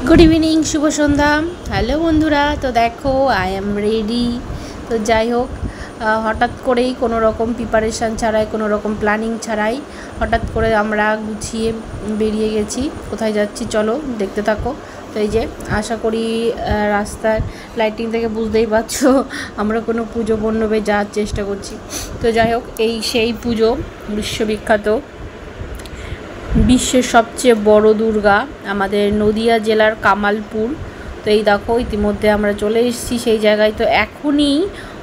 Good evening शुभ सन्ध्या hello बंधुरा। तो देखो आई एम रेडी। तो যাই হোক হঠাৎ করেই কোনো রকম প্রিপারেশান ছাড়াই কোনো রকম প্ল্যানিং ছাড়াই হঠাৎ করে আমরা গুছিয়ে বেরিয়ে গেছি। কোথায় যাচ্ছি চলো দেখতে থাকো। তো এই যে আশা করি রাস্তার লাইটিং থেকে বুঝতেই পারছো আমরা কোনো পুজো মণ্ডপে যাওয়ার চেষ্টা করছি। তো যাই হোক এই সেই পুজো বিশ্ববিখ্যাত বিশ্বের সবচেয়ে বড় দুর্গা আমাদের নদিয়া জেলার কামালপুর। তো এই দেখো ইতিমধ্যে আমরা চলে এসেছি সেই জায়গায়। তো এখনই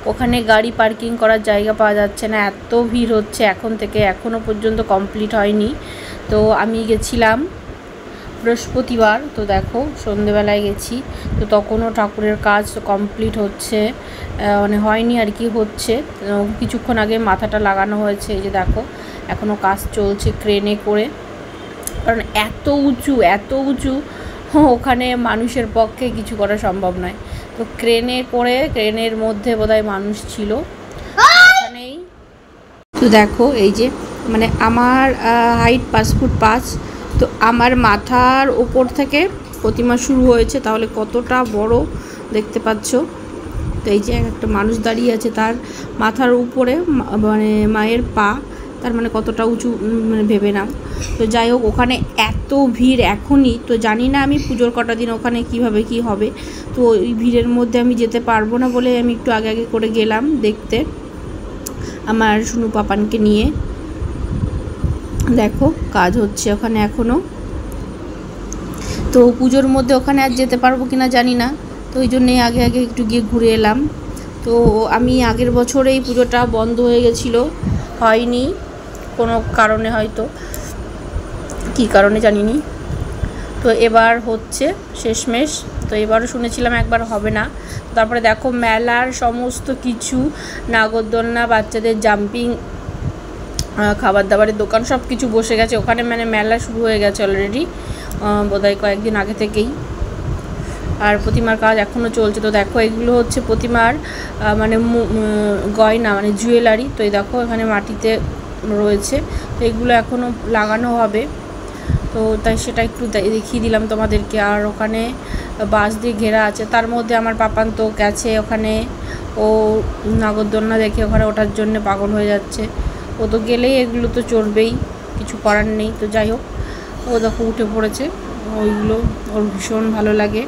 ওখানে গাড়ি পার্কিং করার জায়গা পাওয়া যাচ্ছে না, এত ভিড় হচ্ছে এখন থেকে, এখনও পর্যন্ত কমপ্লিট হয়নি। তো আমি গেছিলাম বৃহস্পতিবার। তো দেখো সন্ধেবেলায় গেছি, তো তখনও ঠাকুরের কাজ কমপ্লিট হচ্ছে, মানে হয়নি আর কি, হচ্ছে। কিছুক্ষণ আগে মাথাটা লাগানো হয়েছে, এই যে দেখো এখনও কাজ চলছে ক্রেনে করে, কারণ এত উঁচু ওখানে মানুষের পক্ষে কিছু করা সম্ভব নয়। তো ক্রেনে করে, ক্রেনের মধ্যে বোধহয় মানুষ ছিল ওখানেই। তো দেখো এই যে মানে আমার হাইট 5 ফুট 5, তো আমার মাথার ওপর থেকে প্রতিমা শুরু হয়েছে, তাহলে কতটা বড় দেখতে পাচ্ছ। তো এই যে একটা মানুষ দাঁড়িয়ে আছে, তার মাথার উপরে মানে মায়ের পা, তার মানে কতটা উঁচু মানে ভেবে নাও। তো যাই হোক ওখানে এত ভিড় এখনই, তো জানি না আমি পুজোর কটা দিন ওখানে কিভাবে কি হবে। তো ওই ভিড়ের মধ্যে আমি যেতে পারবো না বলে আমি একটু আগে আগে করে গেলাম দেখতে আমার শুনু পাপানকে নিয়ে। দেখো কাজ হচ্ছে ওখানে এখনও। তো পুজোর মধ্যে ওখানে আর যেতে পারবো কিনা জানি না, তো ওই জন্যেই আগে আগে একটু গিয়ে ঘুরে এলাম। তো আমি আগের বছর এই পুজোটা বন্ধ হয়ে গেছিলো, হয়নি কোনো কারণে, হয়তো কী কারণে জানিনি। তো এবার হচ্ছে শেষমেশ। তো এবারও শুনেছিলাম একবার হবে না। তারপরে দেখো মেলার সমস্ত কিছু, নাগরদোলনা, বাচ্চাদের জাম্পিং, খাবার দাবারের দোকান সব কিছু বসে গেছে ওখানে, মানে মেলা শুরু হয়ে গেছে অলরেডি, বোধহয় কয়েকদিন আগে থেকেই। আর প্রতিমার কাজ এখনও চলছে। তো দেখো এগুলো হচ্ছে প্রতিমার মানে গয়না, মানে জুয়েলারি। তো এই দেখো এখানে মাটিতে রয়েছে, তো এগুলো এখনও লাগানো হবে। তো তাই সেটা একটু দেখিয়ে দিলাম তোমাদেরকে। আর ওখানে বাঁশ দিয়ে ঘেরা আছে, তার মধ্যে আমার পাপান তো গেছে ওখানে, ও নাগরদোলনা দেখে ওখানে ওঠার জন্য পাগল হয়ে যাচ্ছে। ও তো গেলেই এগুলো তো চড়বেই, কিছু করার নেই। তো যাই হোক ও দেখো উঠে পড়েছে, ওইগুলো ওর ভীষণ ভালো লাগে।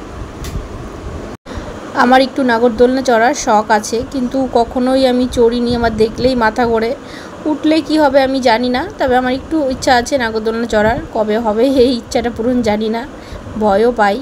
আমার একটু নাগরদোলনা চড়ার শখ আছে, কিন্তু কখনোই আমি চড়িনি, আমার দেখলেই মাথা ঘোরে। উঠলে কি হবে আমি জানি না, তবে আমার একটু ইচ্ছা আছে নাগরদোলনা চড়ার। কবে হবে এই ইচ্ছাটা পূরণ জানি না, ভয়ও পাই।